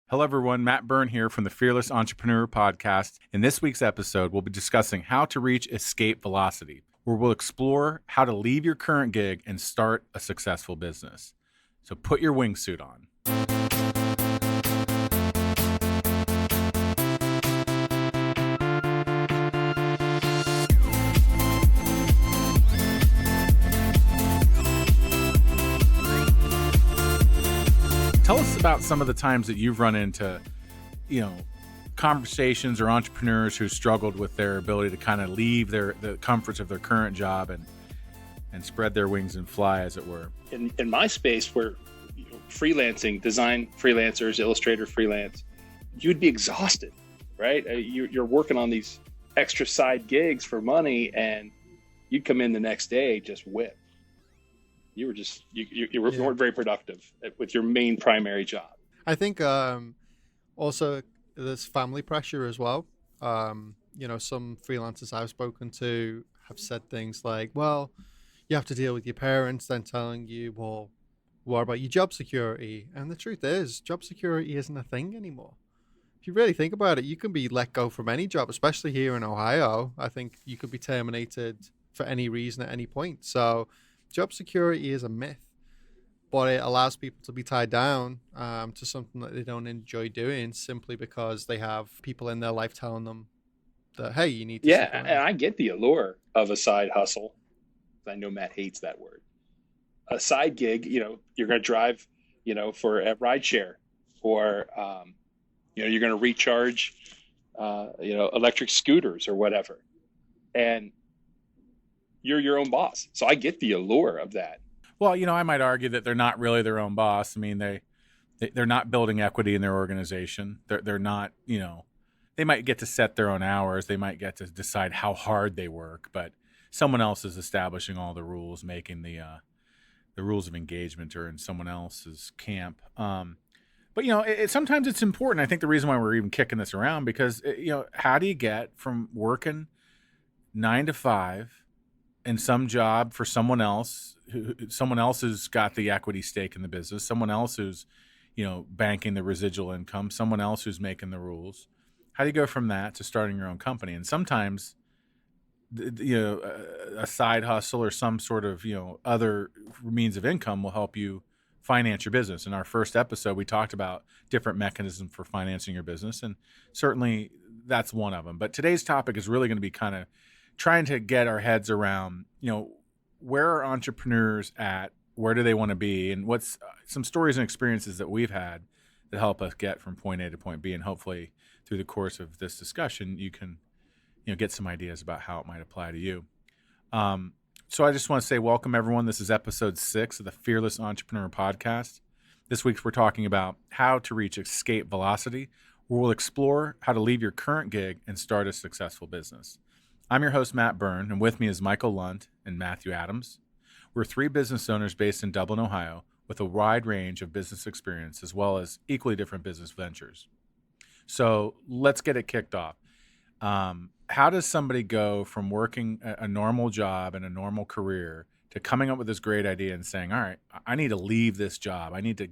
Hello, everyone. Matt Byrne here from the Fearless Entrepreneur Podcast. In this week's episode, we'll be discussing how to reach escape velocity, where we'll explore how to leave your current gig and start a successful business. So put your wingsuit on. Tell us about some of the times that you've run into, conversations or entrepreneurs who struggled with their ability to kind of leave the comforts of their current job and spread their wings and fly, as it were. In my space, where freelancing, design freelancers, illustrator freelance, you'd be exhausted, right? You're working on these extra side gigs for money, and you'd come in the next day just whipped. You weren't very productive with your main primary job. I think also there's family pressure as well. Some freelancers I've spoken to have said things like, well, you have to deal with your parents then telling you, well, what about your job security? And the truth is, job security isn't a thing anymore. If you really think about it, you can be let go from any job, especially here in Ohio. I think you could be terminated for any reason at any point. So job security is a myth, but it allows people to be tied down to something that they don't enjoy doing simply because they have people in their life telling them that, hey, you need to. Yeah, and I get the allure of a side hustle. I know Matt hates that word. A side gig, you're going to drive, for a ride share, or, you're going to recharge, electric scooters or whatever. And you're your own boss. So I get the allure of that. Well, I might argue that they're not really their own boss. I mean, they're not building equity in their organization. They're not, they might get to set their own hours. They might get to decide how hard they work, but someone else is establishing all the rules, making the rules of engagement are in someone else's camp. But sometimes it's important. I think the reason why we're even kicking this around because how do you get from working 9 to 5 in some job for someone else who's got the equity stake in the business, someone else who's, banking the residual income, someone else who's making the rules. How do you go from that to starting your own company? And sometimes, a side hustle or some sort of, other means of income will help you finance your business. In our first episode, we talked about different mechanisms for financing your business, and certainly that's one of them. But today's topic is really going to be kind of trying to get our heads around, where are entrepreneurs at? Where do they want to be? And what's some stories and experiences that we've had that help us get from point A to point B. And hopefully through the course of this discussion, you can, get some ideas about how it might apply to you. So I just want to say welcome, everyone. This is episode 6 of the Fearless Entrepreneur Podcast. This week, we're talking about how to reach escape velocity, where we'll explore how to leave your current gig and start a successful business. I'm your host, Matt Byrne, and with me is Michael Lunt and Matthew Adams. We're 3 business owners based in Dublin, Ohio, with a wide range of business experience as well as equally different business ventures. So let's get it kicked off. How does somebody go from working a normal job and a normal career to coming up with this great idea and saying, all right, I need to leave this job. I need to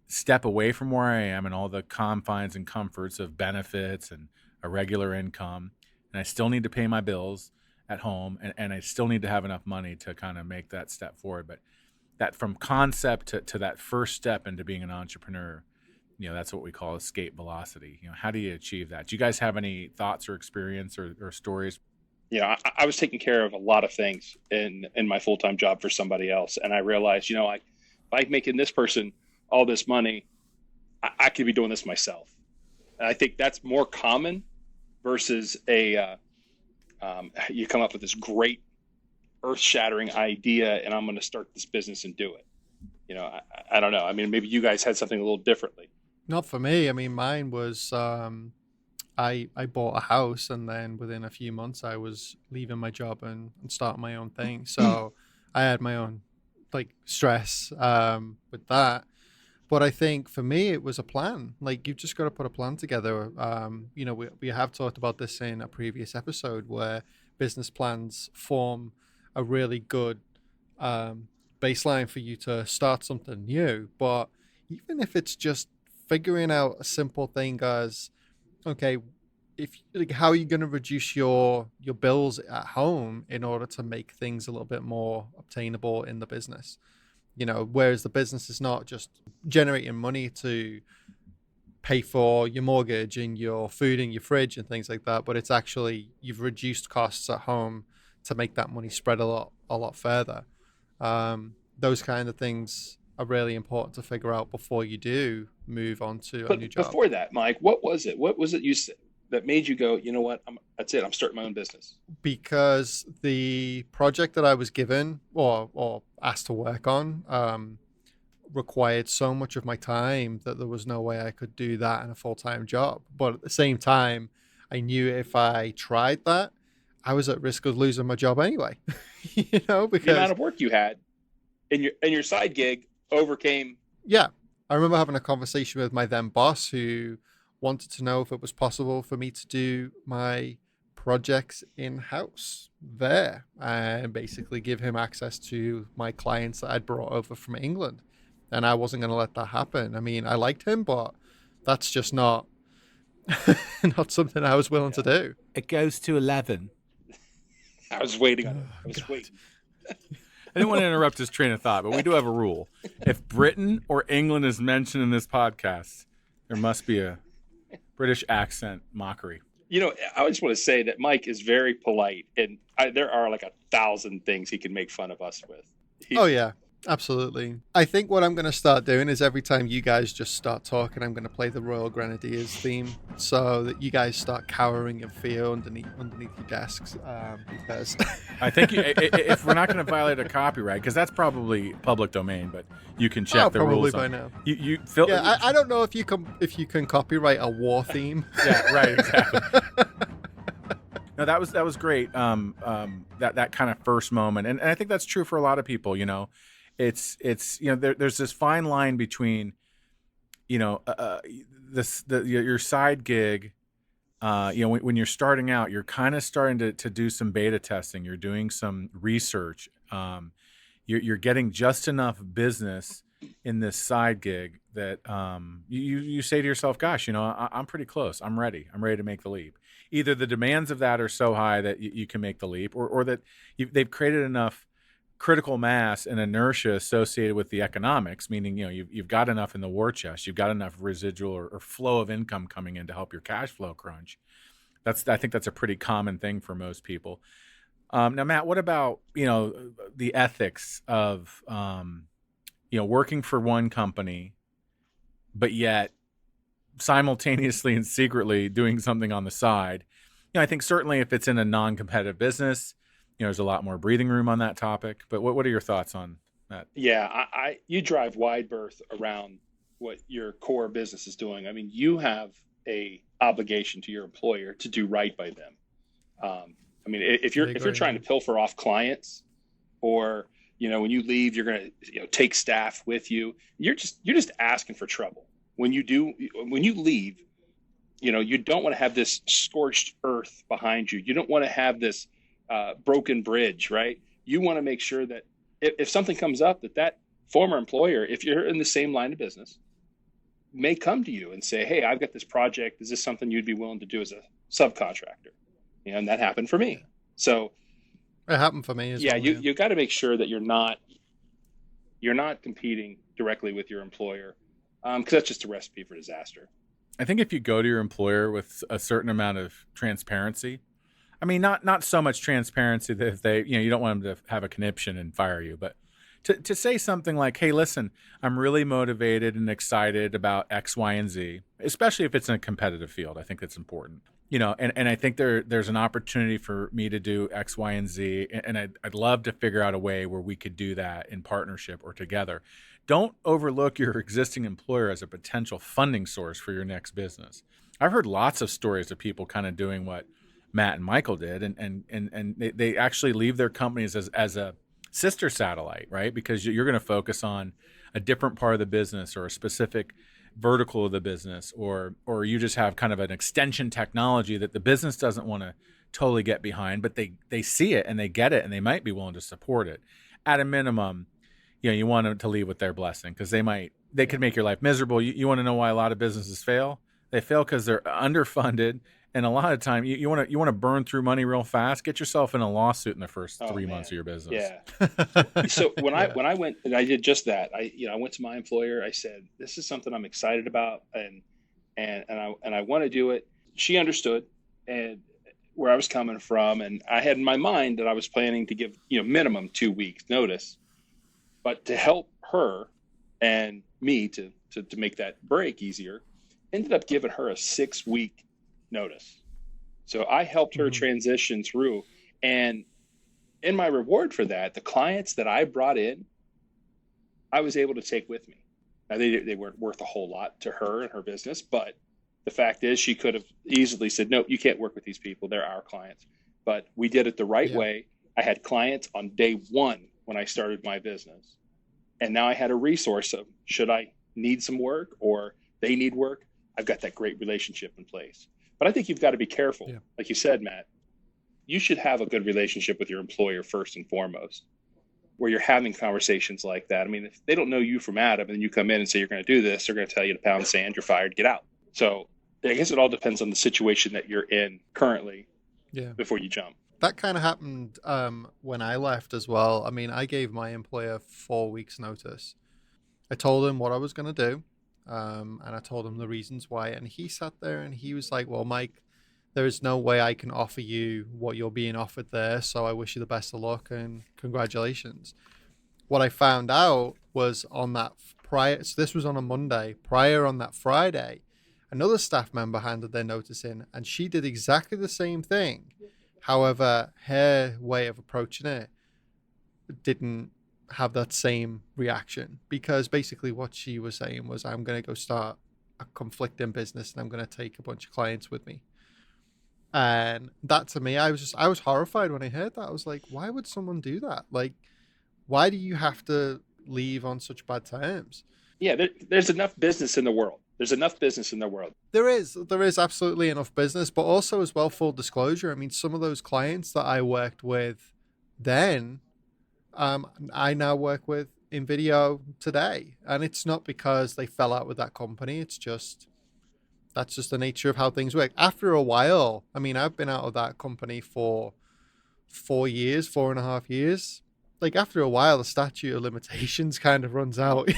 step away from where I am and all the confines and comforts of benefits and a regular income. And I still need to pay my bills at home, and I still need to have enough money to kind of make that step forward. But that from concept to that first step into being an entrepreneur, that's what we call escape velocity. How do you achieve that? Do you guys have any thoughts or experience or stories? I was taking care of a lot of things in my full-time job for somebody else. And I realized, if I'm making this person all this money, I could be doing this myself. And I think that's more common versus you come up with this great earth-shattering idea and I'm going to start this business and do it. I don't know. I mean, maybe you guys had something a little differently. Not for me. I mean, mine was I bought a house, and then within a few months I was leaving my job and starting my own thing. So I had my own stress with that. But I think for me, it was a plan. You've just got to put a plan together. We have talked about this in a previous episode where business plans form a really good baseline for you to start something new. But even if it's just figuring out a simple thing as, okay, if like, how are you going to reduce your bills at home in order to make things a little bit more obtainable in the business? Whereas the business is not just generating money to pay for your mortgage and your food in your fridge and things like that, but it's actually you've reduced costs at home to make that money spread a lot further. Those kind of things are really important to figure out before you do move on to a new But job. before that, Mike, what was it? What was it you said that made you go, you know what? That's it. I'm starting my own business. Because the project that I was given or asked to work on required so much of my time that there was no way I could do that in a full-time job. But at the same time, I knew if I tried that, I was at risk of losing my job anyway. The amount Because of work you had and your side gig overcame. yeah, I remember having a conversation with my then boss who wanted to know if it was possible for me to do my projects in-house there and basically give him access to my clients that I'd brought over from England. And I wasn't going to let that happen. I mean, I liked him, but that's just not not something I was willing to Yeah, do. It goes to 11. I was waiting on it. I Oh, was God. waiting. I didn't want to interrupt his train of thought, but we do have a rule. If Britain or England is mentioned in this podcast, there must be a British accent mockery. I just want to say that Mike is very polite, and there are like 1,000 things he can make fun of us with. Oh He, yeah, absolutely. I think what I'm going to start doing is every time you guys just start talking, I'm going to play the Royal Grenadiers theme so that you guys start cowering in fear underneath your desks. Because I think if we're not going to violate a copyright, because that's probably public domain, but you can check the probably rules by on. now. You Phil. Yeah, I don't know if you can copyright a war theme. Yeah, right, exactly. No, that was great. That kind of first moment, and I think that's true for a lot of people. It's there's this fine line between your side gig. When you're starting out, you're kind of starting to do some beta testing. You're doing some research. You're getting just enough business in this side gig that you say to yourself, "Gosh, I'm pretty close. I'm ready. I'm ready to make the leap." Either the demands of that are so high that you can make the leap, or that they've created enough critical mass and inertia associated with the economics, meaning you've got enough in the war chest, you've got enough residual or flow of income coming in to help your cash flow crunch. I think that's a pretty common thing for most people. Now, Matt, what about the ethics of working for one company, but yet simultaneously and secretly doing something on the side? I think certainly if it's in a non-competitive business, there's a lot more breathing room on that topic. But what are your thoughts on that? yeah, you drive wide berth around what your core business is doing. I mean, you have a obligation to your employer to do right by them. I mean, if I you're agree. trying to pilfer off clients, or when you leave, you're going to take staff with you. You're just asking for trouble. When you leave, you don't want to have this scorched earth behind you. You don't want to have this broken bridge, right? You want to make sure that if something comes up, that former employer, if you're in the same line of business, may come to you and say, "Hey, I've got this project. Is this something you'd be willing to do as a subcontractor?" And that happened for me. So It happened for me as yeah, well. you got to make sure that you're not competing directly with your employer, because that's just a recipe for disaster. I think if you go to your employer with a certain amount of transparency, I mean, not so much transparency that if they, you don't want them to have a conniption and fire you, but to say something like, "Hey, listen, I'm really motivated and excited about X, Y, and Z," especially if it's in a competitive field. I think that's important. And I think there's an opportunity for me to do X, Y, and Z, and I'd love to figure out a way where we could do that in partnership or together. Don't overlook your existing employer as a potential funding source for your next business. I've heard lots of stories of people kind of doing what Matt and Michael did, and they actually leave their companies as a sister satellite, right? Because you're going to focus on a different part of the business or a specific vertical of the business, or you just have kind of an extension technology that the business doesn't want to totally get behind, but they see it and they get it and they might be willing to support it. At a minimum, you want them to leave with their blessing, because they could make your life miserable. You want to know why a lot of businesses fail? They fail because they're underfunded, and a lot of time you want to burn through money real fast. Get yourself in a lawsuit in the first Oh 3 months man. of your business. Yeah. So Yeah. when I went and I did just that, I went to my employer. I said, this is something I'm excited about, and I want to do it. She understood and where I was coming from, and I had in my mind that I was planning to give minimum 2 weeks notice, but to help her and me to make that break easier, ended up giving her a 6 week notice. So I helped her Mhm. transition through, and in my reward for that, the clients that I brought in, I was able to take with me. Now they weren't worth a whole lot to her and her business, but the fact is she could have easily said, no, you can't work with these people. They're our clients. But we did it the right Yeah. way. I had clients on day one when I started my business. And now I had a resource of, should I need some work or they need work, I've got that great relationship in place. But I think you've got to be careful. Yeah. Like you said, Matt, you should have a good relationship with your employer first and foremost, where you're having conversations like that. I mean, if they don't know you from Adam and you come in and say you're going to do this, they're going to tell you to pound sand, you're fired, get out. So I guess it all depends on the situation that you're in currently Yeah. before you jump. That kind of happened when I left as well. I mean, I gave my employer 4 weeks notice. I told him what I was going to do, and I told him the reasons why. And he sat there and he was like, well, Mike, there is no way I can offer you what you're being offered there. So I wish you the best of luck and congratulations. What I found out was on that prior, so this was on a Monday, prior on that Friday, another staff member handed their notice in and she did exactly the same thing. However, her way of approaching it didn't have that same reaction because basically what she was saying was, I'm going to go start a conflicting business and I'm going to take a bunch of clients with me. And that to me, I was horrified when I heard that. I was like, why would someone do that? Like, why do you have to leave on such bad terms? Yeah, there's enough business in the world. There's enough business in the world. There is absolutely enough business, but also as well, full disclosure. I mean, some of those clients that I worked with then, I now work with in video today, and it's not because they fell out with that company. It's just that's just the nature of how things work. After a while, I mean, I've been out of that company for 4 years, 4.5 years. Like after a while, the statute of limitations kind of runs out,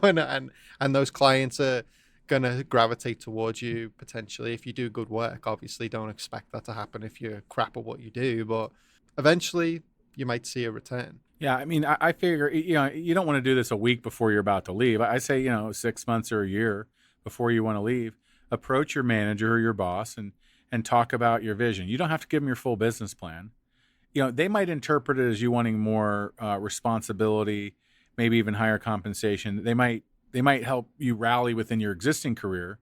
and those clients are gonna gravitate towards you potentially if you do good work. Obviously, don't expect that to happen if you're crap at what you do, but eventually you might see a return. Yeah, I mean, I figure you don't want to do this a week before you're about to leave. I say 6 months or a year before you want to leave. Approach your manager or your boss and talk about your vision. You don't have to give them your full business plan. They might interpret it as you wanting more responsibility, maybe even higher compensation. They might help you rally within your existing career.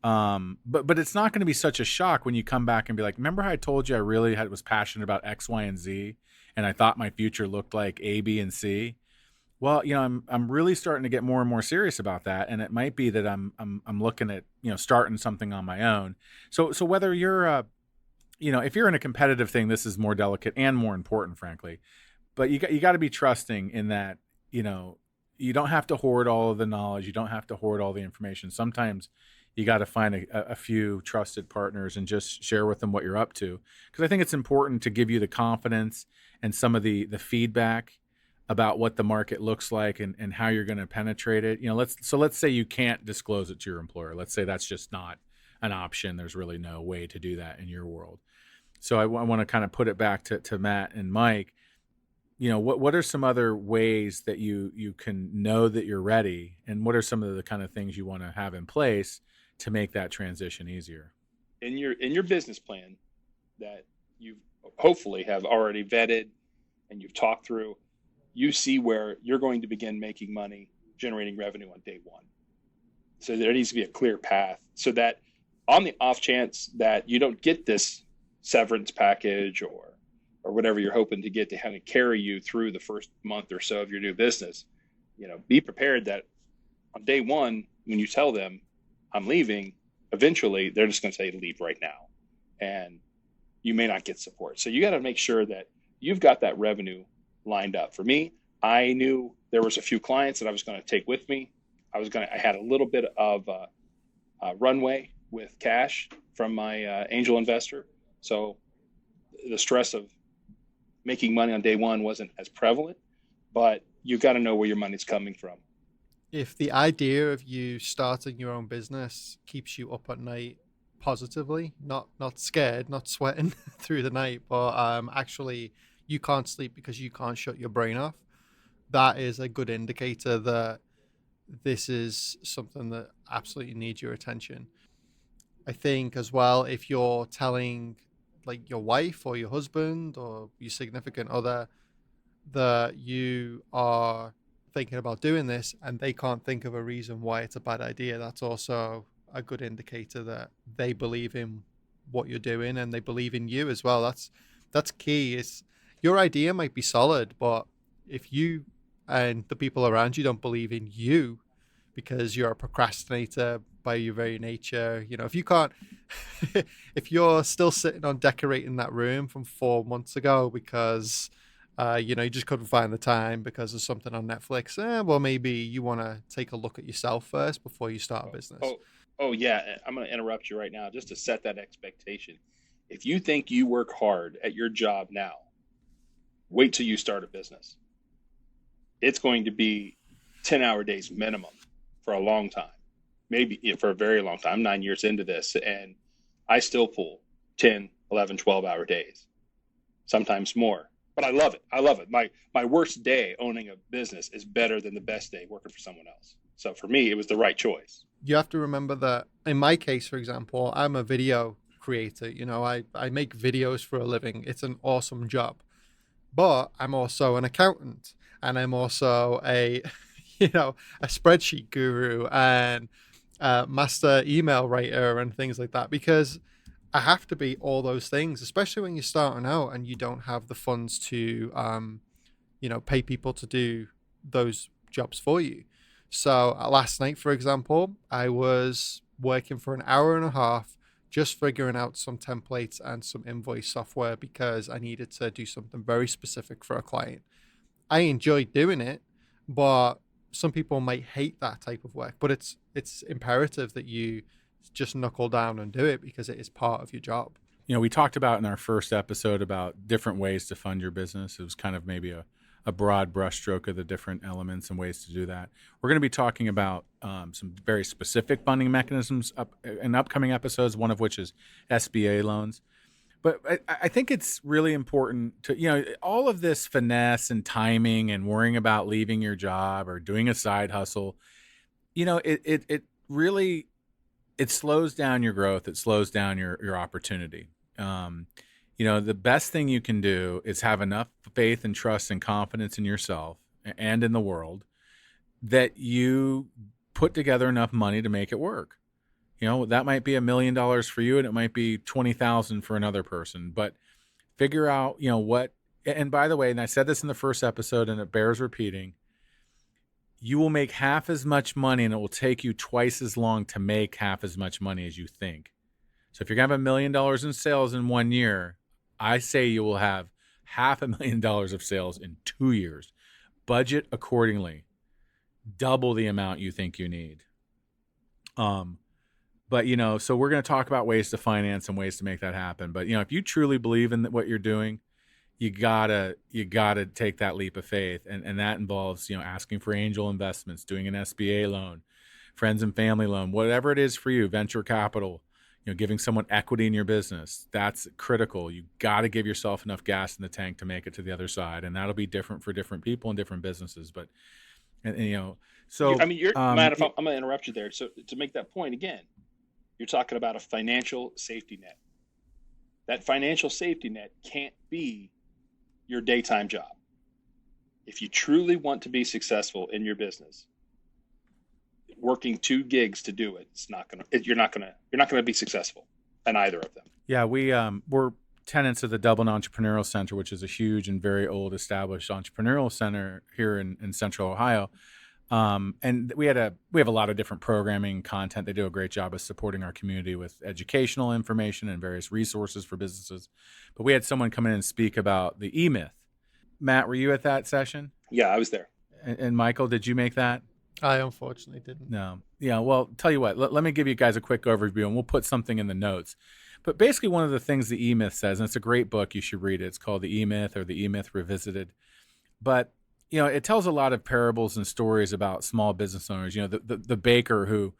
But it's not going to be such a shock when you come back and be like, remember how I told you I really was passionate about X, Y, and Z, and I thought my future looked like A, B, and C. Well, I'm really starting to get more and more serious about that, and it might be that I'm looking at starting something on my own. So whether you're if you're in a competitive thing, this is more delicate and more important, frankly. But you got to be trusting in that. You don't have to hoard all of the knowledge. You don't have to hoard all the information. Sometimes you got to find a few trusted partners and just share with them what you're up to. Because I think it's important to give you the confidence and some of the feedback about what the market looks like and how you're going to penetrate it. Let's say you can't disclose it to your employer. Let's say that's just not an option. There's really no way to do that in your world. So I want to kind of put it back to Matt and Mike. What are some other ways that you can know that you're ready, and what are some of the kind of things you want to have in place to make that transition easier? In your business plan that you hopefully have already vetted and you've talked through, you see where you're going to begin making money, generating revenue on day one. So there needs to be a clear path so that on the off chance that you don't get this severance package or whatever you're hoping to get to kind of carry you through the first month or so of your new business, be prepared that on day one, when you tell them I'm leaving, eventually they're just going to say leave right now. And you may not get support. So you got to make sure that you've got that revenue lined up. For me, I knew there was a few clients that I was going to take with me. I had a little bit of runway with cash from my angel investor. So the stress of making money on day one wasn't as prevalent, but you got to know where your money's coming from. If the idea of you starting your own business keeps you up at night positively, not scared, not sweating through the night, but actually you can't sleep because you can't shut your brain off, that is a good indicator that this is something that absolutely needs your attention. I think as well, if you're telling like your wife or your husband or your significant other that you are thinking about doing this and they can't think of a reason why it's a bad idea, that's also a good indicator that they believe in what you're doing and they believe in you as well. That's key. Is your idea might be solid, but if you and the people around you don't believe in you because you're a procrastinator by your very nature, if you can't if you're still sitting on decorating that room from 4 months ago because you just couldn't find the time because of something on Netflix. Well, maybe you want to take a look at yourself first before you start a Oh, business. oh, oh yeah. I'm going to interrupt you right now just to set that expectation. If you think you work hard at your job now, wait till you start a business. It's going to be 10-hour days minimum for a long time, maybe for a very long time. I'm 9 years into this and I still pull 10, 11, 12-hour days, sometimes more. But I love it. I love it. My worst day owning a business is better than the best day working for someone else. So for me, it was the right choice. You have to remember that in my case, for example, I'm a video creator. I make videos for a living. It's an awesome job. But I'm also an accountant and I'm also a a spreadsheet guru and master email writer and things like that because I have to be all those things, especially when you're starting out and you don't have the funds to pay people to do those jobs for you. So last night, for example, I was working for an hour and a half just figuring out some templates and some invoice software because I needed to do something very specific for a client. I enjoyed doing it, but some people might hate that type of work. But it's imperative that you just knuckle down and do it because it is part of your job. We talked about in our first episode about different ways to fund your business. It was kind of maybe a broad brushstroke of the different elements and ways to do that. We're going to be talking about some very specific funding mechanisms in upcoming episodes, one of which is SBA loans. But I think it's really important to, all of this finesse and timing and worrying about leaving your job or doing a side hustle, it really, it slows down your growth. It slows down your opportunity. The best thing you can do is have enough faith and trust and confidence in yourself and in the world that you put together enough money to make it work. That might be $1 million for you and it might be 20,000 for another person, but figure out, what, and by the way, and I said this in the first episode and it bears repeating, you will make half as much money and it will take you twice as long to make half as much money as you think. So if you're going to have $1 million in sales in 1 year, I say you will have $500,000 of sales in 2 years. Budget accordingly. Double the amount you think you need. But so we're going to talk about ways to finance and ways to make that happen. But if you truly believe in what you're doing, you gotta take that leap of faith, and that involves asking for angel investments, doing an SBA loan, friends and family loan, whatever it is for you, venture capital. Giving someone equity in your business, that's critical. You got to give yourself enough gas in the tank to make it to the other side. And that'll be different for different people and different businesses. But, so, I mean, Matt, if I'm going to interrupt you there. So to make that point again, you're talking about a financial safety net. That financial safety net can't be your daytime job. If you truly want to be successful in your business, working 2 gigs to do it, you're not gonna be successful in either of them. Yeah, we're tenants of the Dublin Entrepreneurial Center, which is a huge and very old established entrepreneurial center here in Central Ohio. And we have a lot of different programming content. They do a great job of supporting our community with educational information and various resources for businesses. But we had someone come in and speak about the E-Myth. Matt, were you at that session? Yeah, I was there. And Michael, did you make that? I unfortunately didn't. No. Yeah. Well, tell you what, let me give you guys a quick overview and we'll put something in the notes. But basically, one of the things the E Myth says, and it's a great book, you should read it. It's called The E Myth or The E Myth Revisited. But, it tells a lot of parables and stories about small business owners. The baker who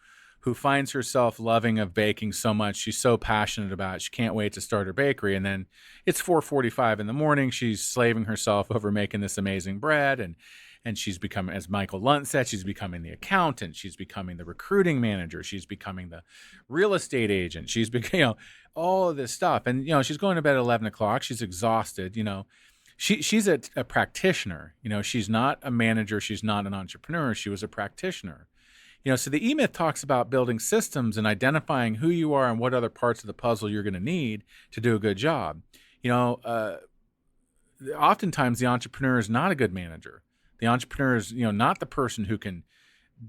finds herself loving of baking so much, she's so passionate about it, she can't wait to start her bakery. And then it's 4:45 in the morning, she's slaving herself over making this amazing bread, and she's becoming, as Michael Lunt said, she's becoming the accountant, she's becoming the recruiting manager, she's becoming the real estate agent, she's becoming, all of this stuff. And, she's going to bed at 11 o'clock, she's exhausted, she's a practitioner, she's not a manager, she's not an entrepreneur, she was a practitioner. So the E-Myth talks about building systems and identifying who you are and what other parts of the puzzle you're going to need to do a good job. Oftentimes the entrepreneur is not a good manager. The entrepreneur is, not the person who can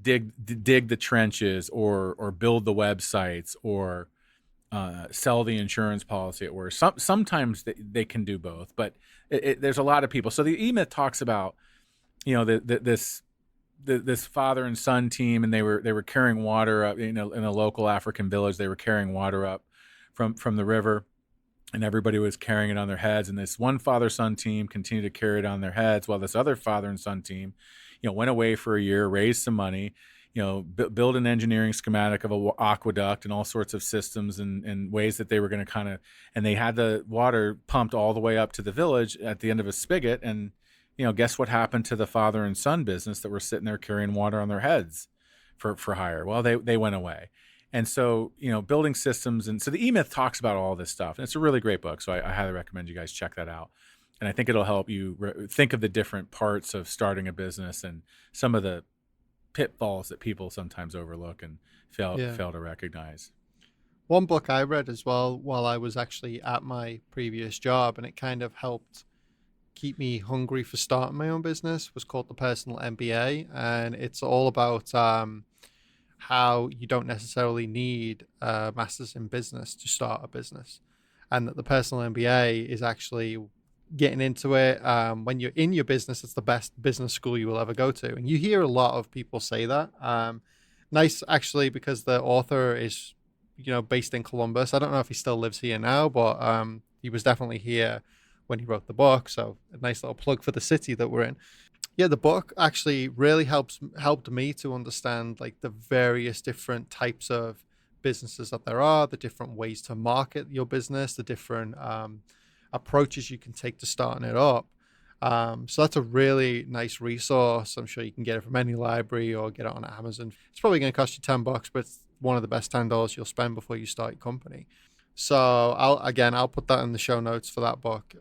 dig the trenches or build the websites or sell the insurance policy at work. Sometimes they can do both, but there's a lot of people. So the E-Myth talks about, this father and son team, and they were carrying water up, in a local African village. They were carrying water up from the river, and everybody was carrying it on their heads. And this one father-son team continued to carry it on their heads, while this other father and son team, went away for a year, raised some money, build an engineering schematic of an aqueduct and all sorts of systems and ways that they were going to and they had the water pumped all the way up to the village at the end of a spigot. And guess what happened to the father and son business that were sitting there carrying water on their heads for hire? Well, they went away. And so, building systems. And so the E-Myth talks about all this stuff. And it's a really great book. So I highly recommend you guys check that out. And I think it'll help you think of the different parts of starting a business and some of the pitfalls that people sometimes overlook and fail to recognize. One book I read as well while I was actually at my previous job, and it kind of helped keep me hungry for starting my own business, was called The Personal MBA. And it's all about how you don't necessarily need a master's in business to start a business, and that the Personal MBA is actually getting into it. When you're in your business, it's the best business school you will ever go to. And you hear a lot of people say that. Nice, actually, because the author is, based in Columbus. I don't know if he still lives here now, but he was definitely here when he wrote the book. So a nice little plug for the city that we're in. Yeah, the book actually really helped me to understand like the various different types of businesses that there are, the different ways to market your business, the different approaches you can take to starting it up. So that's a really nice resource. I'm sure you can get it from any library or get it on Amazon. It's probably going to cost you $10, but it's one of the best $10 you'll spend before you start your company. So I'll put that in the show notes for that book.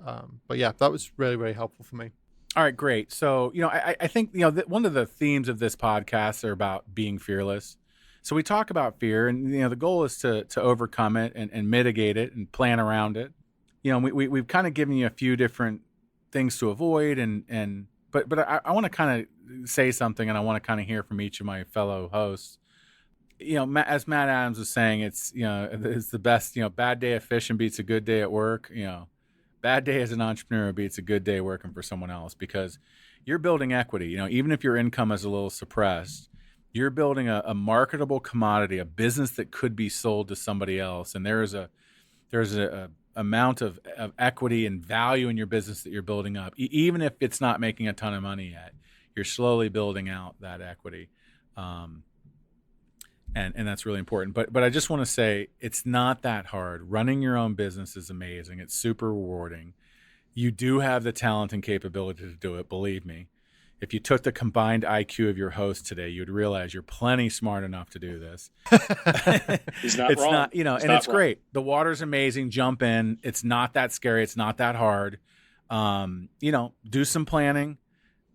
But yeah, that was really, really helpful for me. All right, great. So, I think, one of the themes of this podcast are about being fearless. So we talk about fear, and, the goal is to overcome it and mitigate it and plan around it. We've kind of given you a few different things to avoid, but I want to kind of say something, and I want to kind of hear from each of my fellow hosts. As Matt Adams was saying, it's the best, bad day of fishing beats a good day at work. Bad day as an entrepreneur beats a good day working for someone else, because you're building equity. Even if your income is a little suppressed, you're building a marketable commodity, a business that could be sold to somebody else. And there's a amount of equity and value in your business that you're building up. Even if it's not making a ton of money yet, you're slowly building out that equity. And that's really important. But I just want to say, it's not that hard. Running your own business is amazing. It's super rewarding. You do have the talent and capability to do it, believe me. If you took the combined IQ of your host today, you'd realize you're plenty smart enough to do this. He's not it's wrong. Not, He's and not it's wrong. great. The water's amazing. Jump in. It's not that scary. It's not that hard. Do some planning,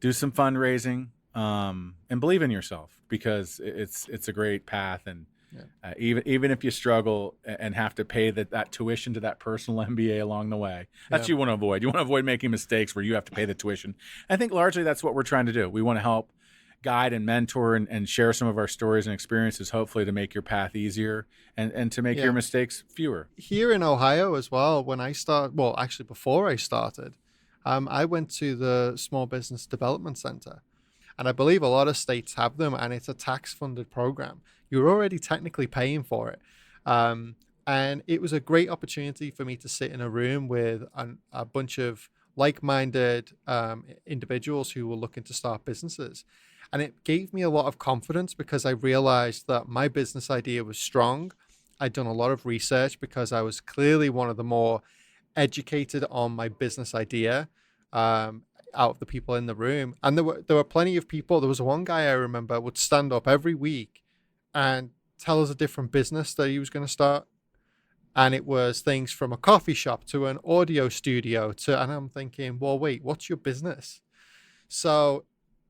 do some fundraising, and believe in yourself, because it's a great path. And even if you struggle and have to pay that tuition to that personal MBA along the way, that's what you want to avoid. You want to avoid making mistakes where you have to pay the tuition. I think largely that's what we're trying to do. We want to help guide and mentor and share some of our stories and experiences, hopefully to make your path easier and to make your mistakes fewer. Here in Ohio as well, when I started, well, actually before I started, I went to the Small Business Development Center, and I believe a lot of states have them, and it's a tax funded program. You're already technically paying for it. Um, and it was a great opportunity for me to sit in a room with a bunch of like minded individuals who were looking to start businesses. And it gave me a lot of confidence because I realized that my business idea was strong. I'd done a lot of research because I was clearly one of the more educated on my business idea um, out of the people in the room. And there were plenty of people. There was one guy I remember would stand up every week and tell us a different business that he was going to start. And it was things from a coffee shop to an audio studio to, and I'm thinking, well, wait, what's your business? So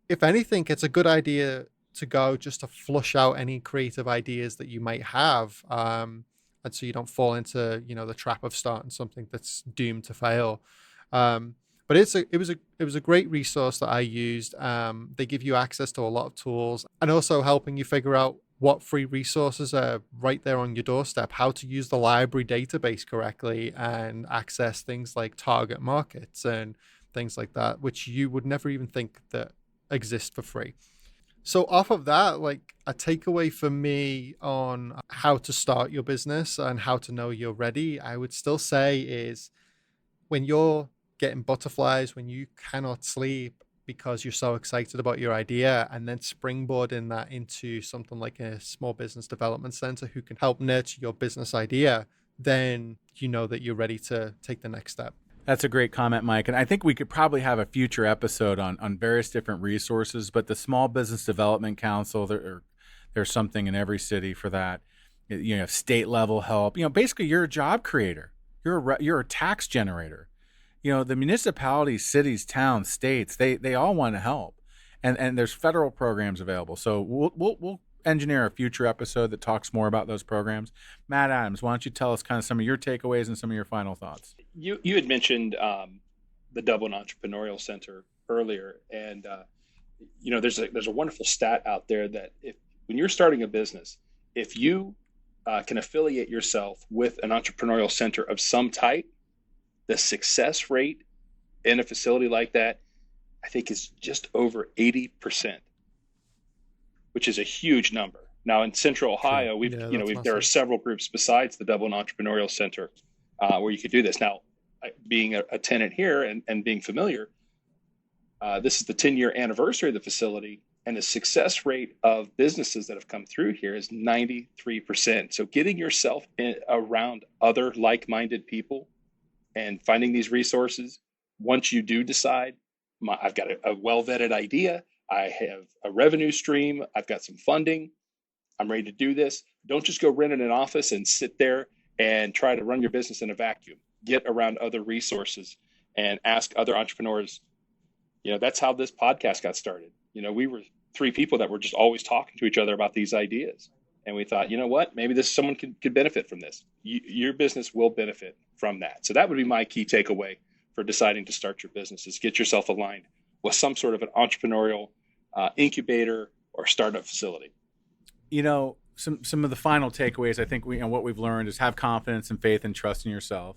if anything, it's a good idea to go just to flush out any creative ideas that you might have. And so you don't fall into, the trap of starting something that's doomed to fail. But it was a great resource that I used. They give you access to a lot of tools and also helping you figure out what free resources are right there on your doorstep, how to use the library database correctly and access things like target markets and things like that, which you would never even think that exist for free. So off of that, like a takeaway for me on how to start your business and how to know you're ready, I would still say is when you're getting butterflies, when you cannot sleep because you're so excited about your idea, and then springboarding that into something like a small business development center who can help nurture your business idea, then you know that you're ready to take the next step. That's a great comment, Mike. And I think we could probably have a future episode on various different resources, but the Small Business Development Council, there's something in every city for that. State level help. Basically, you're a job creator. You're a tax generator. The municipalities, cities, towns, states, they all want to help, and there's federal programs available. So we'll engineer a future episode that talks more about those programs. Matt Adams, why don't you tell us kind of some of your takeaways and some of your final thoughts? You had mentioned the Dublin Entrepreneurial Center earlier, and there's a wonderful stat out there that when you're starting a business, if you can affiliate yourself with an entrepreneurial center of some type, the success rate in a facility like that, I think, is just over 80%, which is a huge number. Now in Central Ohio, there are several groups besides the Dublin Entrepreneurial Center where you could do this. Now, being a tenant here and being familiar, this is the 10-year anniversary of the facility, and the success rate of businesses that have come through here is 93%. So getting yourself around other like-minded people and finding these resources, once you do decide, I've got a well-vetted idea, I have a revenue stream, I've got some funding, I'm ready to do this. Don't just go rent in an office and sit there and try to run your business in a vacuum. Get around other resources and ask other entrepreneurs. That's how this podcast got started. We were three people that were just always talking to each other about these ideas. And we thought, you know what, maybe someone could benefit from this. Your business will benefit from that. So that would be my key takeaway for deciding to start your business, is get yourself aligned with some sort of an entrepreneurial incubator or startup facility. Some of the final takeaways, I think what we've learned is have confidence and faith and trust in yourself.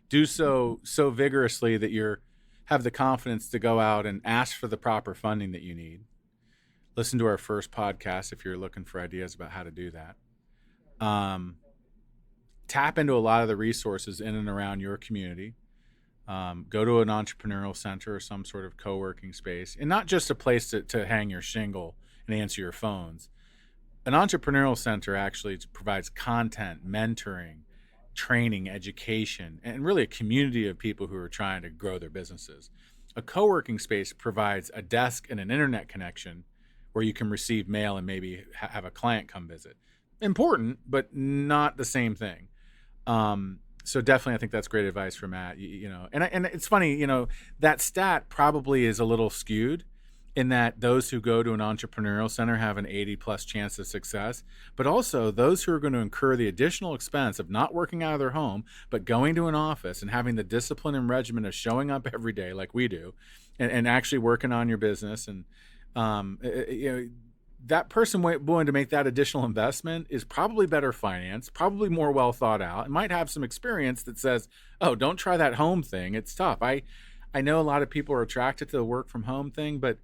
Do so vigorously that you have the confidence to go out and ask for the proper funding that you need. Listen to our first podcast if you're looking for ideas about how to do that. Tap into a lot of the resources in and around your community. Go to an entrepreneurial center or some sort of co-working space, and not just a place to hang your shingle and answer your phones. An entrepreneurial center actually provides content, mentoring, training, education, and really a community of people who are trying to grow their businesses. A co-working space provides a desk and an internet connection where you can receive mail and maybe have a client come visit. Important, but not the same thing. So definitely, I think that's great advice for Matt. And it's funny, that stat probably is a little skewed in that those who go to an entrepreneurial center have an 80+ chance of success, but also those who are going to incur the additional expense of not working out of their home, but going to an office and having the discipline and regimen of showing up every day like we do, and actually working on your business. And that person willing to make that additional investment is probably better financed, probably more well thought out, and might have some experience that says, oh, don't try that home thing. It's tough. I know a lot of people are attracted to the work from home thing, but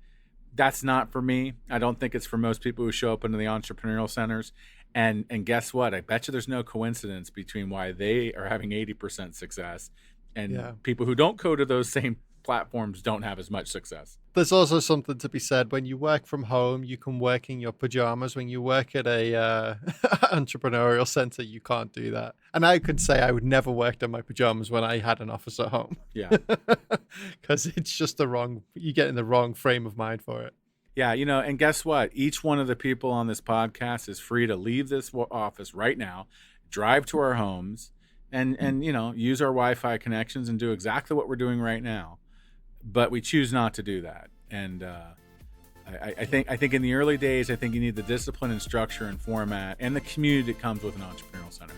that's not for me. I don't think it's for most people who show up into the entrepreneurial centers. And guess what? I bet you there's no coincidence between why they are having 80% success Yeah. and people who don't go to those same platforms don't have as much success. There's also something to be said. When you work from home, you can work in your pajamas. When you work at a entrepreneurial center, you can't do that. And I could say I would never work in my pajamas when I had an office at home. Yeah. Because it's just you get in the wrong frame of mind for it. Yeah, and guess what? Each one of the people on this podcast is free to leave this office right now, drive to our homes, and use our Wi-Fi connections and do exactly what we're doing right now. But we choose not to do that. And I think in the early days, I think you need the discipline and structure and format and the community that comes with an entrepreneurial center.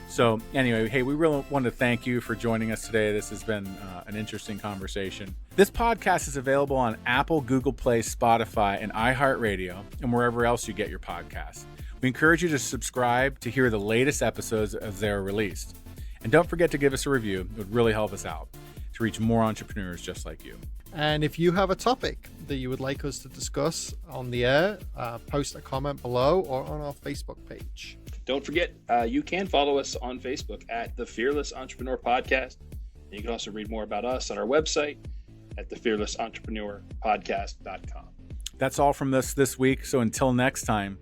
So anyway, hey, we really want to thank you for joining us today. This has been an interesting conversation. This podcast is available on Apple, Google Play, Spotify, and iHeartRadio, and wherever else you get your podcasts. We encourage you to subscribe to hear the latest episodes as they are released. And don't forget to give us a review. It would really help us out to reach more entrepreneurs just like you. And if you have a topic that you would like us to discuss on the air, post a comment below or on our Facebook page. Don't forget, you can follow us on Facebook at the Fearless Entrepreneur Podcast. And you can also read more about us on our website at thefearlessentrepreneur.podcast.com. That's all from us this week. So until next time,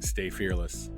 #stay fearless.